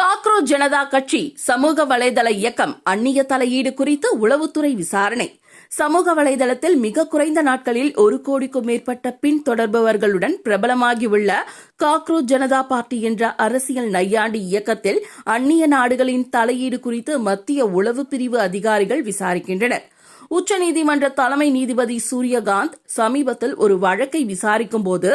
Cockroach Janata கட்சி சமூக வலைதள இயக்கம் அந்நிய தலையீடு குறித்து உளவுத்துறை விசாரணை. சமூக வலைதளத்தில் மிக குறைந்த நாட்களில் 1 கோடிக்கும் மேற்பட்ட பின்தொடர்பவர்களுடன் பிரபலமாகியுள்ள காக்ரோச் ஜனதா பார்ட்டி என்ற அரசியல் நையாண்டி இயக்கத்தில் அந்நிய நாடுகளின் தலையீடு குறித்து மத்திய உளவு பிரிவு அதிகாரிகள் விசாரிக்கின்றனர். உச்சநீதிமன்ற தலைமை நீதிபதி சூரியகாந்த் சமீபத்தில் ஒரு வழக்கை விசாரிக்கும் போது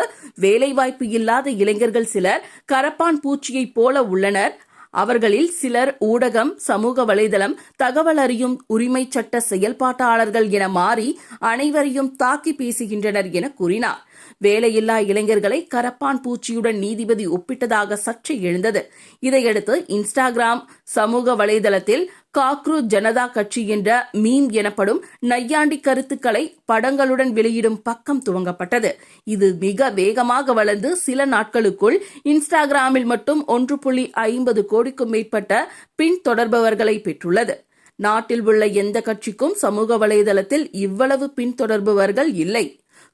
வேலைவாய்ப்பு இல்லாத இளைஞர்கள் சிலர் கரப்பான் பூச்சியைப் போல உள்ளனர், அவர்களில் சிலர் ஊடகம், சமூக வலைதளம், தகவல் அறியும் உரிமை சட்ட செயல்பாட்டாளர்கள் என மாறி அனைவரையும் தாக்கி பேசுகின்றனர் என கூறினார். வேலையில்லா இளைஞர்களை கரப்பான் பூச்சியுடன் நீதிபதி ஒப்பிட்டதாக சர்ச்சை எழுந்தது. இதையடுத்து இன்ஸ்டாகிராம் சமூக வலைதளத்தில் காக்ரோச் ஜனதா கட்சி என்ற மீம் எனப்படும் நையாண்டி கருத்துக்களை படங்களுடன் வெளியிடும் பக்கம் துவங்கப்பட்டது. இது மிக வேகமாக வளர்ந்து சில நாட்களுக்குள் இன்ஸ்டாகிராமில் மட்டும் 1.50 கோடிக்கும் மேற்பட்ட பின்தொடர்பவர்களை பெற்றுள்ளது. நாட்டில் உள்ள எந்த கட்சிக்கும் சமூக வலைதளத்தில் இவ்வளவு பின்தொடர்பவர்கள் இல்லை.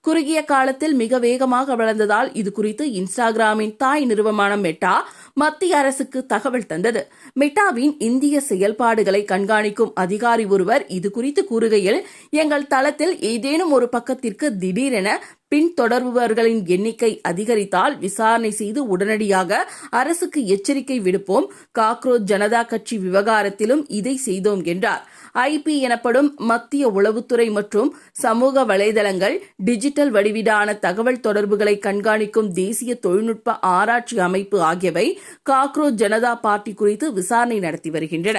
குறுகிய காலத்தில் மிக வேகமாக வளர்ந்ததால் இது குறித்து இன்ஸ்டாகிராமின் தாய் நிறுவனமான மெட்டா மத்திய அரசுக்கு தகவல் தந்தது. மெட்டாவின் இந்திய செயல்பாடுகளை கண்காணிக்கும் அதிகாரி ஒருவர் இது குறித்து கூறுகையில், எங்கள் தளத்தில் ஏதேனும் ஒரு பக்கத்திற்கு திடீரென பின்தொடர்பவர்களின் எண்ணிக்கை அதிகரித்தால் விசாரணை செய்து உடனடியாக அரசுக்கு எச்சரிக்கை விடுப்போம். காக்ரோச் ஜனதா கட்சி விவகாரத்திலும் இதை செய்தோம் என்றார். ஐபி எனப்படும் மத்திய உளவுத்துறை மற்றும் சமூக வலைதளங்கள் டிஜிட்டல் வடிவிலான தகவல் தொடர்புகளை கண்காணிக்கும் தேசிய தொழில்நுட்ப ஆராய்ச்சி அமைப்பு ஆகியவை காக்ரோச் ஜனதா பார்ட்டி குறித்து விசாரணை நடத்தி வருகின்றன.